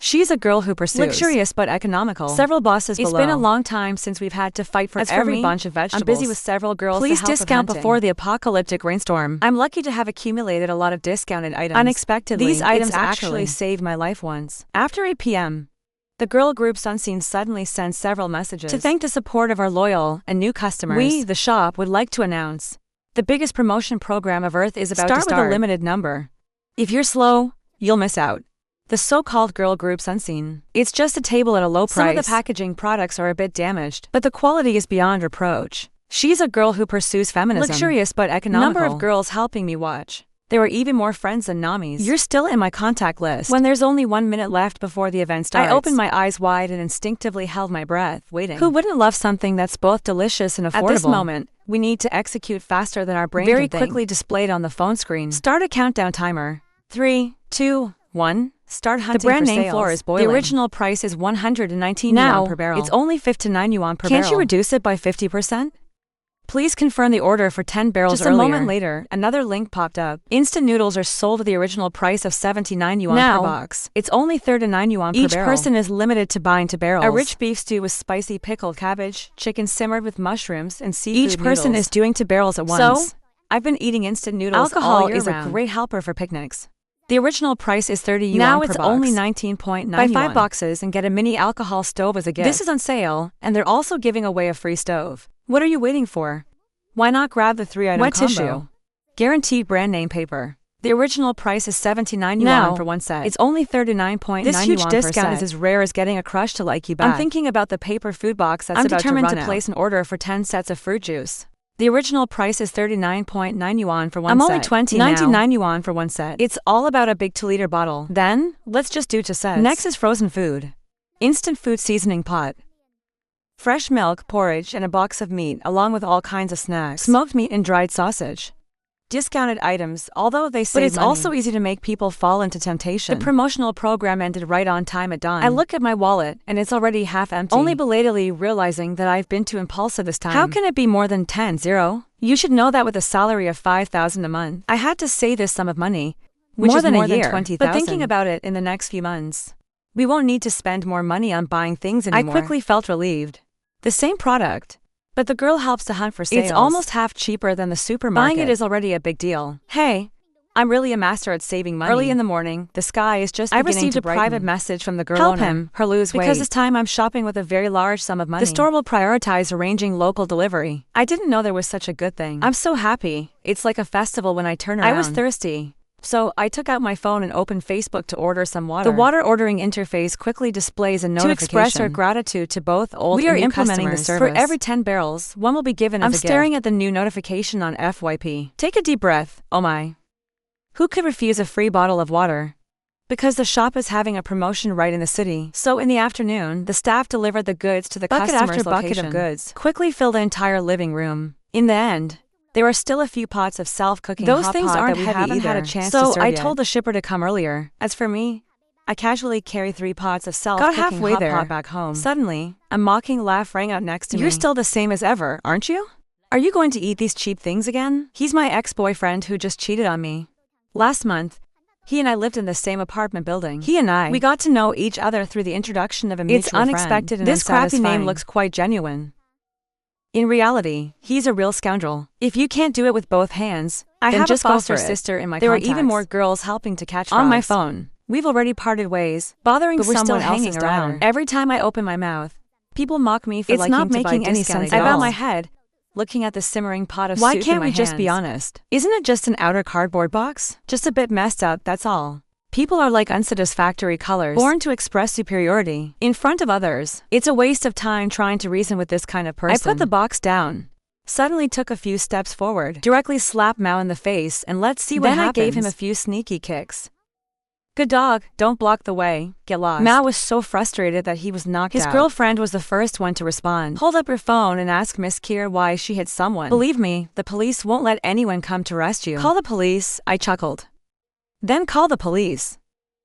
She's a girl who pursues luxurious but economical. Several bosses below. It's been a long time since we've had to fight for every bunch of vegetables. I'm busy with several girls. Please to help discount with hunting. before the apocalyptic rainstorm. I'm lucky to have accumulated a lot of discounted items. Unexpectedly, these items actually saved my life once. After 8 p.m., the girl groups Unseen suddenly sent several messages to thank the support of our loyal and new customers. We, the shop, would like to announce the biggest promotion program of Earth is about to start with a limited number. If you're slow, you'll miss out. The so-called girl groups Unseen. It's just a table at a low price. Some of the packaging products are a bit damaged, but the quality is beyond reproach. She's a girl who pursues feminism. Luxurious but economical. Number of girls helping me watch. There were even more friends than Namis. You're still in my contact list. When there's only 1 minute left before the event starts, I opened my eyes wide and instinctively held my breath, waiting. Who wouldn't love something that's both delicious and affordable? At this moment, we need to execute faster than our brain very can quickly think. Displayed on the phone screen. Start a countdown timer. 3, 2, 1. Start hunting. The brand for name sales. floor is boiling. The original price is 119 now, yuan per barrel. It's only 59 yuan per barrel. Can't you reduce it by 50%? Please confirm the order for 10 barrels Just earlier. a moment later, another link popped up. Instant noodles are sold at the original price of 79 yuan now, per box. It's only 39 yuan per each barrel. Each person is limited to buying 2 barrels. A rich beef stew with spicy pickled cabbage, chicken simmered with mushrooms, and seafood Each person noodles. is doing 2 barrels at once. So, I've been eating instant noodles Alcohol all year is round. a great helper for picnics. The original price is 30 yuan now per it's box. only 19.9 Buy 5 yuan. boxes and get a mini alcohol stove as a gift. This is on sale, and they're also giving away a free stove. What are you waiting for? Why not grab the 3-item wet combo? tissue. Guaranteed brand name paper. The original price is 79 yuan now, for one set. It's only 39.9 This huge yuan discount per is set. as rare as getting a crush to like you back. I'm thinking about the paper food box that's I'm about determined to to run place out. an order for 10 sets of fruit juice. The original price is 39.9 yuan for one I'm set. only 20 99 now. yuan for one set. It's all about a big 2-liter bottle. Then, let's just do 2 sets. Next is frozen food. Instant food seasoning pot. Fresh milk, porridge, and a box of meat, along with all kinds of snacks. Smoked meat and dried sausage. Discounted items, although they save But it's money. also easy to make people fall into temptation. The promotional program ended right on time at dawn. I look at my wallet, and it's already half empty. Only belatedly realizing that I've been too impulsive this time. How can it be more than 10? You should know that with a salary of 5,000 a month, I had to save this sum of money, which More is than a more than year. 20,000. But Thinking about it in the next few months, we won't need to spend more money on buying things anymore. I quickly felt relieved. The same product, but the girl helps to hunt for sales. It's almost half cheaper than the supermarket. Buying it is already a big deal. Hey, I'm really a master at saving money. Early in the morning, the sky is just beginning to brighten. I received a private message from the girl Help owner. him, her lose weight. Because this time I'm shopping with a very large sum of money. The store will prioritize arranging local delivery. I didn't know there was such a good thing. I'm so happy. It's like a festival when I turn around. I was thirsty. So, I took out my phone and opened Facebook to order some water. The water ordering interface quickly displays a notification. To express our gratitude to both old and new customers. We are implementing the service. For every 10 barrels, one will be given as a gift. I'm staring at the new notification on FYP. Take a deep breath, oh my. Who could refuse a free bottle of water? Because the shop is having a promotion right in the city. So in the afternoon, the staff delivered the goods to the customer's location. Bucket after bucket of goods. Quickly fill the entire living room. In the end, there are still a few pots of self-cooking hot pot. Those things aren't heavy either. We haven't had a chance to serve yet. So I told the shipper to come earlier. As for me, I casually carry 3 pots of self-cooking hot pot back home. Suddenly, a mocking laugh rang out next to me. You're still the same as ever, aren't you? Are you going to eat these cheap things again? He's my ex-boyfriend who just cheated on me. Last month, he and I lived in the same apartment building. We got to know each other through the introduction of a mutual friend. It's unexpected and this crappy name looks quite genuine. In reality, he's a real scoundrel. If you can't do it with both hands, then just go for it. Sister in my contacts. There are even more girls helping to catch frogs. On my phone. We've already parted ways, bothering someone else's daughter. Every time I open my mouth, people mock me for liking to buy discounted. It's not making any sense at all. I bow my head, looking at the simmering pot of soup in my hands. Why can't we just be honest? Isn't it just an outer cardboard box? Just a bit messed up, that's all. People are like unsatisfactory colors, born to express superiority in front of others. It's a waste of time trying to reason with this kind of person. I put the box down, suddenly took a few steps forward, directly slapped Mao in the face, and let's see what happens. Then I gave him a few sneaky kicks. Good dog, don't block the way, get lost. Mao was so frustrated that he was knocked out. His girlfriend was the first one to respond. Hold up your phone and ask Miss Kier why she hit someone. Believe me, the police won't let anyone come to arrest you. Call the police, I chuckled. Then call the police.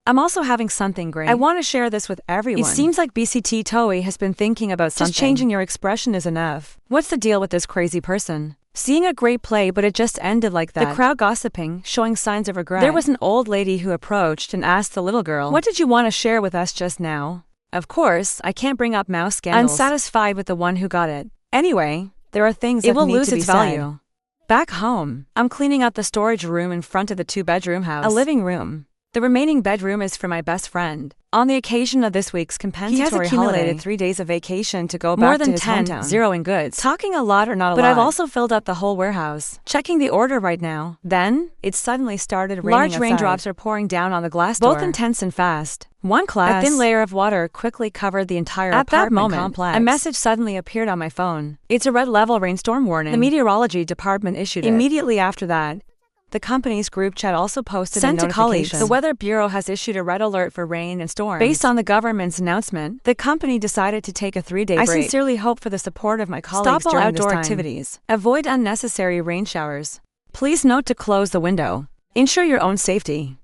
I'm also having something great. I want to share this with everyone. It seems like BCT Toei has been thinking about something. Just changing your expression is enough. What's the deal with this crazy person? Seeing a great play, but it just ended like that. The crowd gossiping, showing signs of regret. There was an old lady who approached and asked the little girl, "What did you want to share with us just now?" Of course, I can't bring up mouse scandals. Unsatisfied with the one who got it. Anyway, there are things that will lose its value. Back home, I'm cleaning out the storage room in front of the 2-bedroom house. A living room. The remaining bedroom is for my best friend. On the occasion of this week's compensatory holiday, he has accumulated 3 days of vacation to go back to his hometown. Zeroing goods. Talking a lot or not a lot. But I've also filled up the whole warehouse. Checking the order right now. Then, it suddenly started raining. Large raindrops are pouring down on the glass door. Both intense and fast. One class. A thin layer of water quickly covered the entire apartment complex. A message suddenly appeared on my phone. It's a red level rainstorm warning. The meteorology department issued it. Immediately after that, the company's group chat also posted a notification. Colleagues. The Weather Bureau has issued a red alert for rain and storms. Based on the government's announcement, the company decided to take a 3-day break. I sincerely hope for the support of my colleagues. Stop all outdoor activities. Avoid unnecessary rain showers. Please note to close the window. Ensure your own safety.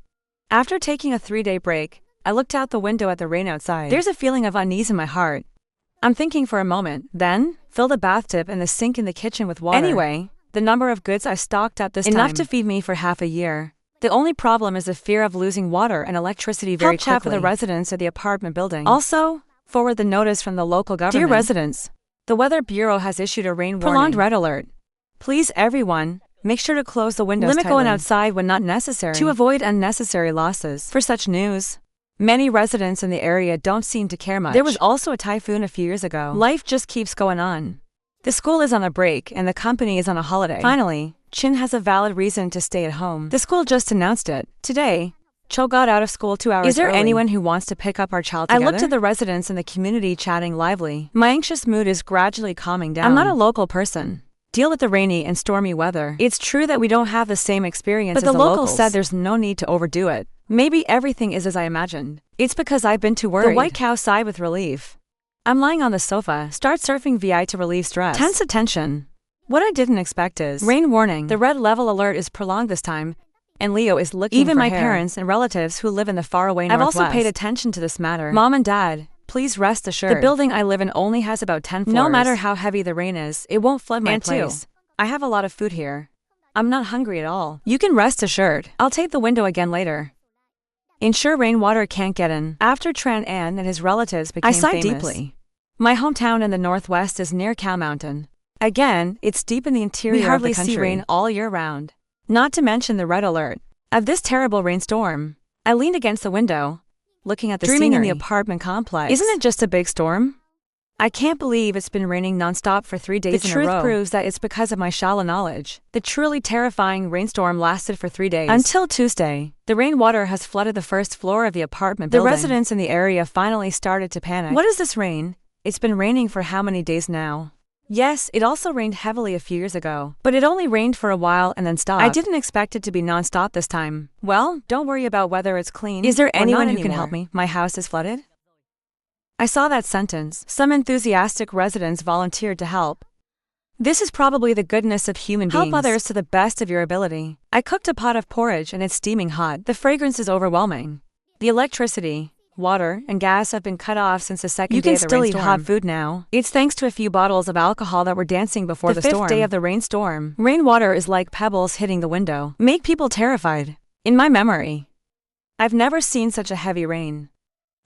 After taking a 3-day break, I looked out the window at the rain outside. There's a feeling of unease in my heart. I'm thinking for a moment, then fill the bathtub and the sink in the kitchen with water. Anyway, the number of goods I stocked up this time. Enough to feed me for half a year. The only problem is the fear of losing water and electricity very quickly. Help chat for the residents of the apartment building. Also, forward the notice from the local government. Dear residents, the Weather Bureau has issued a rain warning. Prolonged red alert. Please everyone, make sure to close the windows tightly. Limit going outside when not necessary to avoid unnecessary losses. For such news, many residents in the area don't seem to care much. There was also a typhoon a few years ago. Life just keeps going on. The school is on a break and the company is on a holiday. Finally, Chin has a valid reason to stay at home. The school just announced it. Today, Cho got out of school 2 hours early. Is there anyone who wants to pick up our child together? I looked at the residents in the community chatting lively. My anxious mood is gradually calming down. I'm not a local person. Deal with the rainy and stormy weather. It's true that we don't have the same experience as the locals said there's no need to overdo it. Maybe everything is as I imagined. It's because I've been too worried. The white cow sighed with relief. I'm lying on the sofa, start surfing VI to relieve stress. Tense attention. What I didn't expect is rain warning. The red level alert is prolonged this time, and Leo is looking for hair. Even my parents and relatives who live in the faraway Northwest. I've also paid attention to this matter. Mom and Dad, please rest assured. The building I live in only has about 10 floors. No matter how heavy the rain is, it won't flood my place. I have a lot of food here. I'm not hungry at all. You can rest assured. I'll tape the window again later. Ensure rainwater can't get in. After Tran An and his relatives became famous, I sighed deeply. My hometown in the Northwest is near Cow Mountain. Again, it's deep in the interior of the country. We hardly see rain all year round. Not to mention the red alert of this terrible rainstorm. I leaned against the window, looking at the scenery. Dreaming in the apartment complex. Isn't it just a big storm? I can't believe it's been raining nonstop for 3 days in a row. The truth proves that it's because of my shallow knowledge. The truly terrifying rainstorm lasted for 3 days. Until Tuesday, the rainwater has flooded the first floor of the apartment building. The residents in the area finally started to panic. What is this rain? It's been raining for how many days now? Yes, it also rained heavily a few years ago, but it only rained for a while and then stopped. I didn't expect it to be non-stop this time. Well, don't worry about whether it's clean. Is there anyone who can help me? My house is flooded? I saw that sentence. Some enthusiastic residents volunteered to help. This is probably the goodness of human beings. Help others to the best of your ability. I cooked a pot of porridge and it's steaming hot. The fragrance is overwhelming. The electricity, water, and gas have been cut off since the second day of the rainstorm. You can still eat hot food now. It's thanks to a few bottles of alcohol that were dancing before the storm. The 5th day of the rainstorm. Rainwater is like pebbles hitting the window. Make people terrified. In my memory, I've never seen such a heavy rain.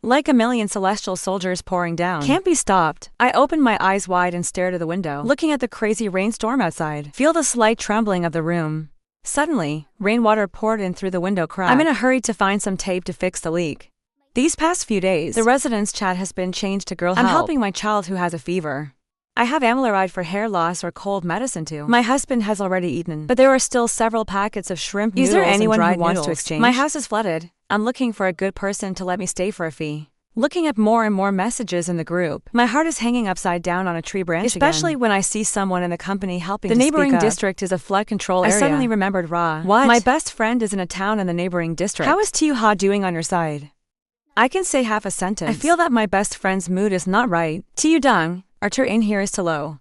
Like a million celestial soldiers pouring down. Can't be stopped. I opened my eyes wide and stared at the window, looking at the crazy rainstorm outside. Feel the slight trembling of the room. Suddenly, rainwater poured in through the window crack. I'm in a hurry to find some tape to fix the leak. These past few days, the residence chat has been changed to girl help. I'm helping my child who has a fever. I have amiloride for hair loss or cold medicine too. My husband has already eaten, but there are still several packets of shrimp noodles. Is there anyone who wants to exchange? My house is flooded. I'm looking for a good person to let me stay for a fee. Looking at more and more messages in the group, my heart is hanging upside down on a tree branch especially again. When I see someone in the company helping to speak up. The neighboring district is a flood control area. I suddenly remembered Ra. What? My best friend is in a town in the neighboring district. How is Tiu-ha doing on your side? I can say half a sentence. I feel that my best friend's mood is not right. Tiu-dang, our tur in here is too low.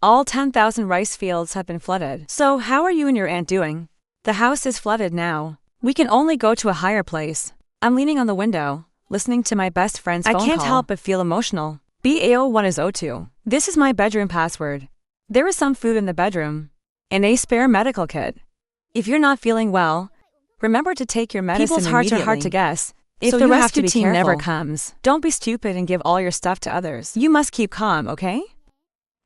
All 10,000 rice fields have been flooded. So how are you and your aunt doing? The house is flooded now. We can only go to a higher place. I'm leaning on the window, listening to my best friend's phone call. I can't help but feel emotional. BAO1 is O2. This is my bedroom password. There is some food in the bedroom. And a spare medical kit. If you're not feeling well, remember to take your medicine People's hearts immediately. are hard to guess. If So the you have rescue to be team never careful. comes, don't be stupid and give all your stuff to others. You must keep calm, okay?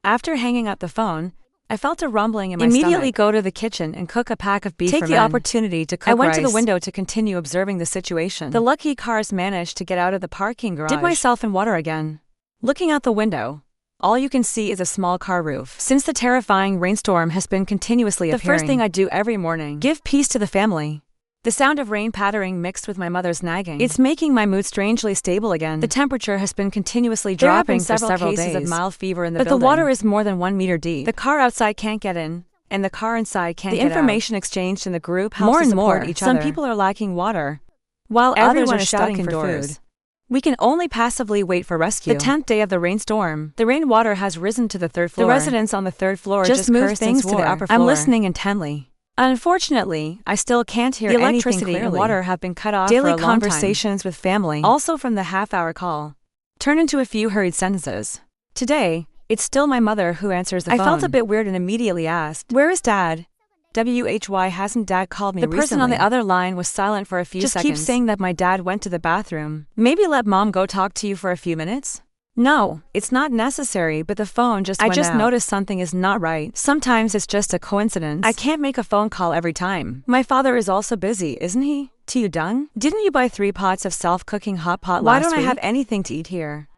After hanging up the phone, I felt a rumbling in my stomach. Immediately go to the kitchen and cook a pack of beef. Take the opportunity to cook rice. I went to the window to continue observing the situation. The lucky cars managed to get out of the parking garage. Dip myself in water again. Looking out the window, all you can see is a small car roof. Since the terrifying rainstorm has been continuously appearing, the first thing I do every morning, give peace to the family. The sound of rain pattering mixed with my mother's nagging. It's making my mood strangely stable again. The temperature has been continuously dropping for several cases of mild fever in the building. But the water is more than 1 meter deep. The car outside can't get in, and the car inside can't get out. The information exchanged in the group helps more and more. Some people are lacking water, while others are stuck indoors. We can only passively wait for rescue. The 10th day of the rainstorm, the rainwater has risen to the 3rd floor. The residents on the 3rd floor just moved things to the upper floor. I'm listening intently. Unfortunately, I still can't hear anything clearly. The electricity and water have been cut off for a long time. Daily conversations with family, also from the half-hour call, turn into a few hurried sentences. Today, it's still my mother who answers the phone. I felt a bit weird and immediately asked, "Where is Dad?" "WHY hasn't Dad called me recently?" The person on the other line was silent for a few seconds. "Just keep saying that my dad went to the bathroom. Maybe let Mom go talk to you for a few minutes?" "No, it's not necessary, but the phone just went out. I just noticed something is not right. Sometimes it's just a coincidence. I can't make a phone call every time. My father is also busy, isn't he? To you, Dung? Didn't you buy 3 pots of self-cooking hot pot last week? Why don't I have anything to eat here?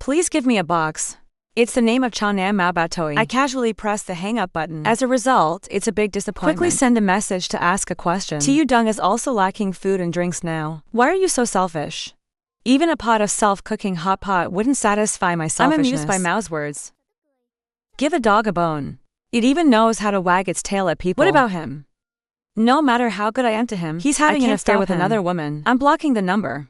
Please give me a box." It's the name of Chanam Mabatoi. I casually press the hang-up button. As a result, it's a big disappointment. Quickly send a message to ask a question. To you, Dung is also lacking food and drinks now. Why are you so selfish? Even a pot of self-cooking hot pot wouldn't satisfy my selfishness. I'm amused by Mao's words. Give a dog a bone. It even knows how to wag its tail at people. What about him? No matter how good I am to him, he's having an affair with another woman. I'm blocking the number.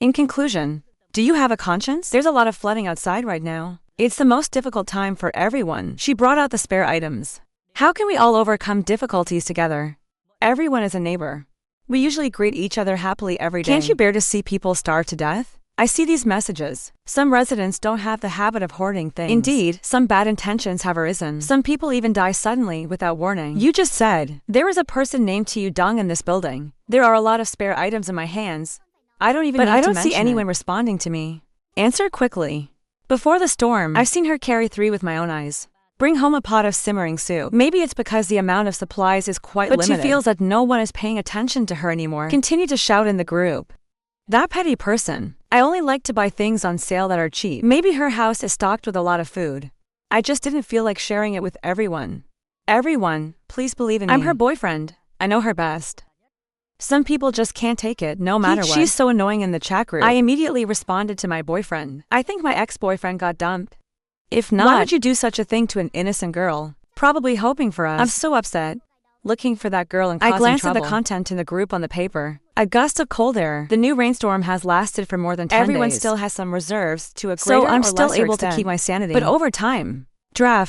In conclusion, do you have a conscience? There's a lot of flooding outside right now. It's the most difficult time for everyone. She brought out the spare items. How can we all overcome difficulties together? Everyone is a neighbor. We usually greet each other happily every day. Can't you bear to see people starve to death? I see these messages. Some residents don't have the habit of hoarding things. Indeed, some bad intentions have arisen. Some people even die suddenly without warning. You just said, there is a person named to you Dung in this building. There are a lot of spare items in my hands. I don't even need to mention it. But I don't see anyone responding to me. Answer quickly. Before the storm, I've seen her carry 3 with my own eyes. Bring home a pot of simmering soup. Maybe it's because the amount of supplies is quite limited. But she feels that no one is paying attention to her anymore. Continue to shout in the group. That petty person. I only like to buy things on sale that are cheap. Maybe her house is stocked with a lot of food. I just didn't feel like sharing it with everyone. Everyone, please believe in me. I'm her boyfriend. I know her best. Some people just can't take it, no matter what. She's so annoying in the chat group. I immediately responded to my boyfriend. I think my ex-boyfriend got dumped. If not, why would you do such a thing to an innocent girl? Probably hoping for us. I'm so upset. Looking for that girl and causing trouble. I glanced at the content in the group on the paper. A gust of cold air. The new rainstorm has lasted for more than 10 days. Everyone still has some reserves to a greater or lesser extent. So I'm still able to keep my sanity. But over time,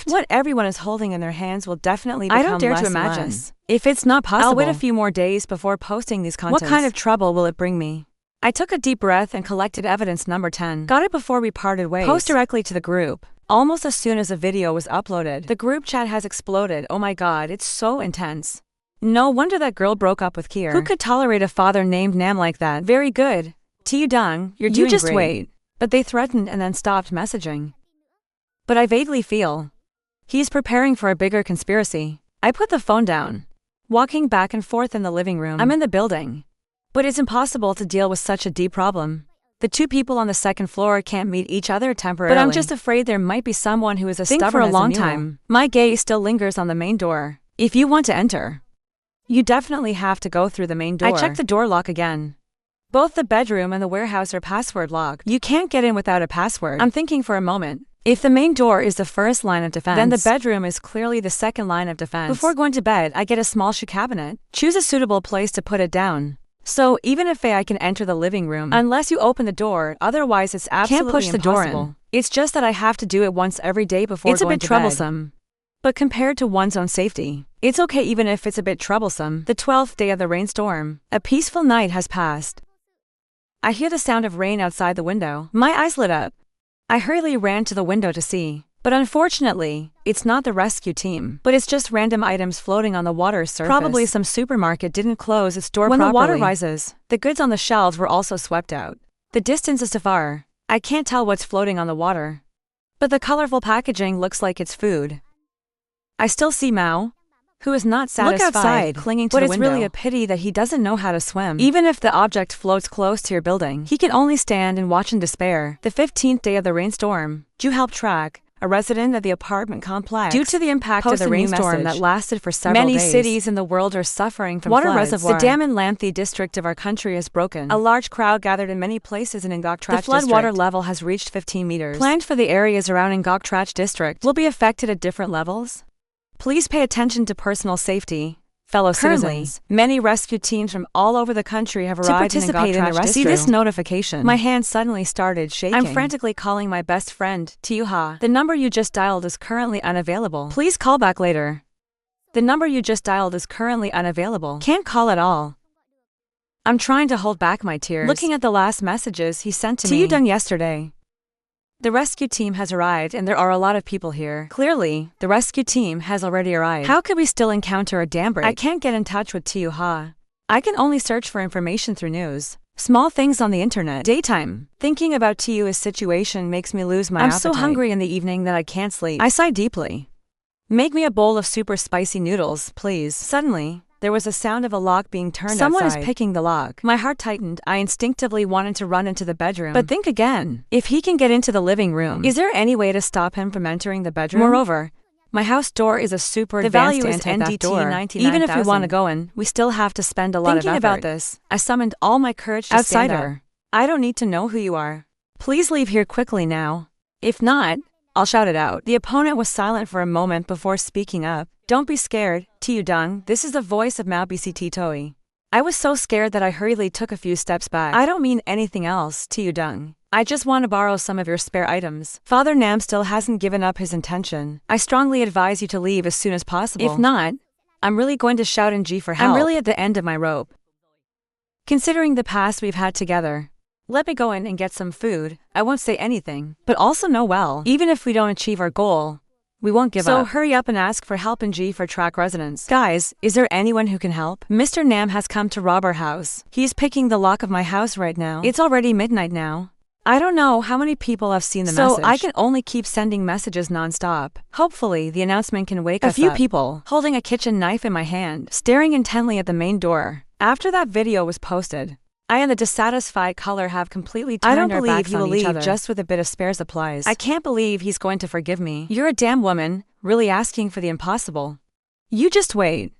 what everyone is holding in their hands will definitely become less and less. I don't dare to imagine. If it's not possible, I'll wait a few more days before posting these contents. What kind of trouble will it bring me? I took a deep breath and collected evidence number 10. Got it before we parted ways. Post directly to the group. Almost as soon as the video was uploaded, the group chat has exploded. Oh my god, it's so intense. No wonder that girl broke up with Kier. Who could tolerate a father named Nam like that? Very good. T. Dung, you're doing great. You just wait. But they threatened and then stopped messaging. But I vaguely feel he's preparing for a bigger conspiracy. I put the phone down. Walking back and forth in the living room. I'm in the building. But it's impossible to deal with such a deep problem. The 2 people on the 2nd floor can't meet each other temporarily. But I'm just afraid there might be someone who is as stubborn for a long time. My gaze still lingers on the main door. If you want to enter, you definitely have to go through the main door. I checked the door lock again. Both the bedroom and the warehouse are password locked. You can't get in without a password. I'm thinking for a moment. If the main door is the first line of defense, then the bedroom is clearly the second line of defense. Before going to bed, I get a small shoe cabinet. Choose a suitable place to put it down. So, even if I can enter the living room, unless you open the door, otherwise it's absolutely impossible. Can't push the door in. It's just that I have to do it once every day before going to bed. It's a bit troublesome. But compared to one's own safety, it's okay even if it's a bit troublesome. The 12th day of the rainstorm. A peaceful night has passed. I hear the sound of rain outside the window. My eyes lit up. I hurriedly ran to the window to see. But unfortunately, it's not the rescue team, but it's just random items floating on the water's surface. Probably some supermarket didn't close its door properly. When the water rises, the goods on the shelves were also swept out. The distance is too far. I can't tell what's floating on the water. But the colorful packaging looks like it's food. I still see Mao, who is not satisfied, Look outside, clinging to the window. But it's really a pity that he doesn't know how to swim. Even if the object floats close to your building, he can only stand and watch in despair. The 15th day of the rainstorm, Ju helped track a resident at the apartment complex. Due to the impact of the rainstorm that lasted for several days, many cities in the world are suffering from water floods. The dam in Lanthi district of our country is broken. A large crowd gathered in many places in Ngoktrach district. The flood water level has reached 15 meters. Planned for the areas around Ngoktrach district will be affected at different levels. Please pay attention to personal safety, fellow citizens. Many rescue teams from all over the country have arrived to participate in the rescue. See this notification. My hand suddenly started shaking. I'm frantically calling my best friend, Tiuha. The number you just dialed is currently unavailable. Please call back later. The number you just dialed is currently unavailable. Can't call at all. I'm trying to hold back my tears, looking at the last messages he sent to me. Done yesterday. The rescue team has arrived and there are a lot of people here. Clearly, the rescue team has already arrived. How could we still encounter a dam break? I can't get in touch with Tiuha. I can only search for information through news. Small things on the internet. Daytime. Thinking about Tiuha's situation makes me lose my appetite. I'm so hungry in the evening that I can't sleep. I sigh deeply. Make me a bowl of super spicy noodles, please. Suddenly, there was a sound of a lock being turned Someone outside. Is picking the lock. My heart tightened. I instinctively wanted to run into the bedroom. But think again. If he can get into the living room, is there any way to stop him from entering the bedroom? Moreover, my house door is a super advanced anti-theft door. Even if we want to go in, we still have to spend a lot of effort. Thinking about this, I summoned all my courage to stand up. I don't need to know who you are. Please leave here quickly now. If not, I'll shout it out. The opponent was silent for a moment before speaking up. Don't be scared, Tiudung. This is the voice of Mao Bct Toi. I was so scared that I hurriedly took a few steps back. I don't mean anything else, Tiudung. I just want to borrow some of your spare items. Father Nam still hasn't given up his intention. I strongly advise you to leave as soon as possible. If not, I'm really going to shout in G for help. I'm really at the end of my rope. Considering the past we've had together, let me go in and get some food. I won't say anything, but also know well, even if we don't achieve our goal, we won't give up. So hurry up and ask for help in G for track residents. Guys, is there anyone who can help? Mr. Nam has come to rob our house. He's picking the lock of my house right now. It's already midnight now. I don't know how many people have seen the message. So I can only keep sending messages non-stop. Hopefully, the announcement can wake us up. A few people, holding a kitchen knife in my hand, staring intently at the main door. After that video was posted, I and the dissatisfied caller have completely turned our backs on each other. I don't believe he will leave just with a bit of spare supplies. I can't believe he's going to forgive me. You're a damn woman, really asking for the impossible. You just wait.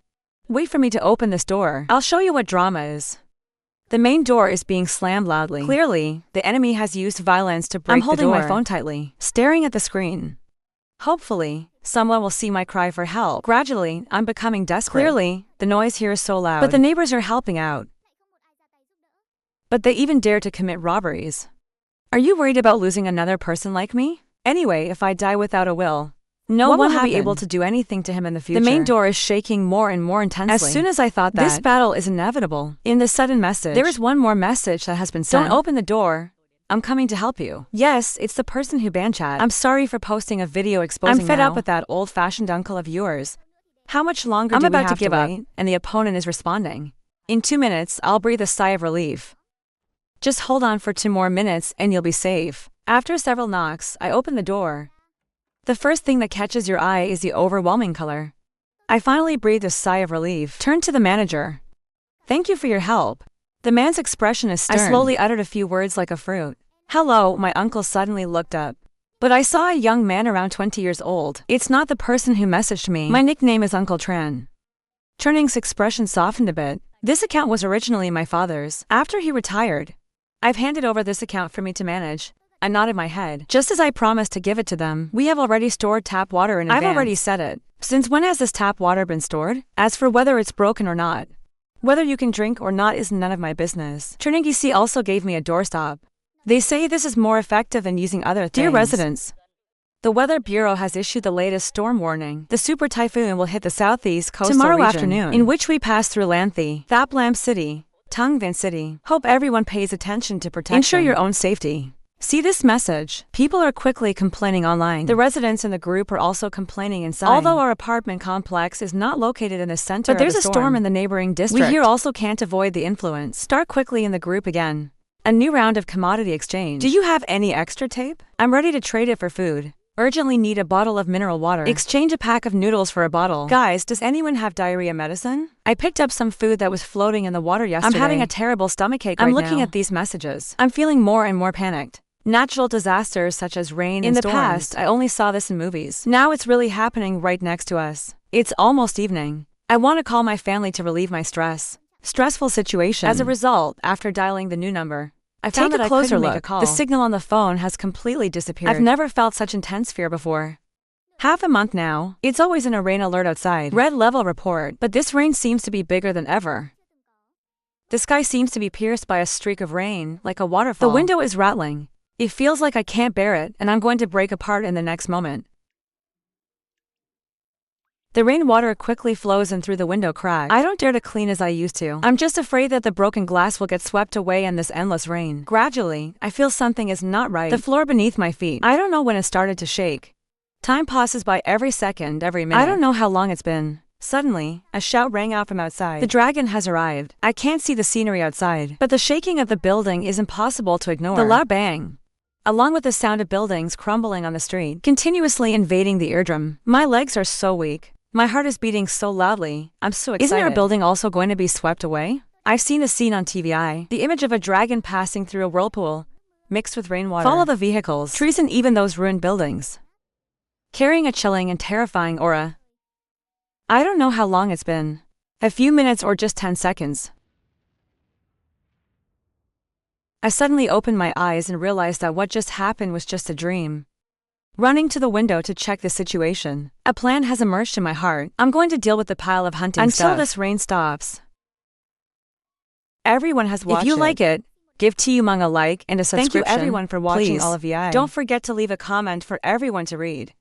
Wait for me to open this door. I'll show you what drama is. The main door is being slammed loudly. Clearly, the enemy has used violence to break the door. I'm holding my phone tightly, staring at the screen. Hopefully, someone will see my cry for help. Gradually, I'm becoming desperate. Clearly, the noise here is so loud. But the neighbors are helping out. But they even dare to commit robberies. Are you worried about losing another person like me? Anyway, if I die without a will, no one will be able to do anything to him in the future. The main door is shaking more and more intensely. As soon as I thought that this battle is inevitable, in the sudden message, there is one more message that has been sent. Don't open the door. I'm coming to help you. Yes, it's the person who banned chat. I'm sorry for posting a video exposing I'm fed up with that old-fashioned uncle of yours. How much longer do we have to wait? I'm about to give up, and the opponent is responding. In 2 minutes, I'll breathe a sigh of relief. Just hold on for 2 more minutes and you'll be safe. After several knocks, I open the door. The first thing that catches your eye is the overwhelming color. I finally breathe a sigh of relief. Turn to the manager. Thank you for your help. The man's expression is stern. I slowly uttered a few words like a fruit. Hello, my uncle suddenly looked up. But I saw a young man around 20 years old. It's not the person who messaged me. My nickname is Uncle Tran. Turning's expression softened a bit. This account was originally my father's. After he retired, I've handed over this account for me to manage. I nodded my head. Just as I promised to give it to them, we have already stored tap water in advance. I've already said it. Since when has this tap water been stored? As for whether it's broken or not, whether you can drink or not is none of my business. Trinigisi also gave me a doorstop. They say this is more effective than using other things. Dear residents, the Weather Bureau has issued the latest storm warning. The super typhoon will hit the southeast coastal tomorrow afternoon, in which we pass through Lanthi, Thaplam City, Tungvan City. Hope everyone pays attention to protection. Ensure your own safety. See this message. People are quickly complaining online. The residents in the group are also complaining inside. Although our apartment complex is not located in the center, but there's a storm in the neighboring district. We here also can't avoid the influence. Start quickly in the group again. A new round of commodity exchange. Do you have any extra tape? I'm ready to trade it for food. Urgently need a bottle of mineral water. Exchange a pack of noodles for a bottle. Guys, does anyone have diarrhea medicine? I picked up some food that was floating in the water yesterday. I'm having a terrible stomachache right now. I'm looking at these messages. I'm feeling more and more panicked. Natural disasters such as rain and storms. In the past, I only saw this in movies. Now it's really happening right next to us. It's almost evening. I want to call my family to relieve my stress. Stressful situation. As a result, after dialing the new number, I found that I couldn't make a call. The signal on the phone has completely disappeared. I've never felt such intense fear before. Half a month now. It's always in a rain alert outside. Red level report, but this rain seems to be bigger than ever. The sky seems to be pierced by a streak of rain, like a waterfall. The window is rattling. It feels like I can't bear it, and I'm going to break apart in the next moment. The rainwater quickly flows in through the window crack. I don't dare to clean as I used to. I'm just afraid that the broken glass will get swept away in this endless rain. Gradually, I feel something is not right. The floor beneath my feet. I don't know when it started to shake. Time passes by every second, every minute. I don't know how long it's been. Suddenly, a shout rang out from outside. The dragon has arrived. I can't see the scenery outside, but the shaking of the building is impossible to ignore. The loud bang, along with the sound of buildings crumbling on the street, continuously invading the eardrum. My legs are so weak. My heart is beating so loudly. I'm so excited. Isn't our building also going to be swept away? I've seen a scene on TVI. The image of a dragon passing through a whirlpool, mixed with rainwater. Follow the vehicles, trees, and even those ruined buildings, carrying a chilling and terrifying aura. I don't know how long it's been. A few minutes or just 10 seconds. I suddenly opened my eyes and realized that what just happened was just a dream. Running to the window to check the situation, a plan has emerged in my heart. I'm going to deal with the pile of hunting stuff until this rain stops. Everyone has watched it. If you like it, give T-Umung a like and a subscription. Thank you everyone for watching all of VI. Don't forget to leave a comment for everyone to read.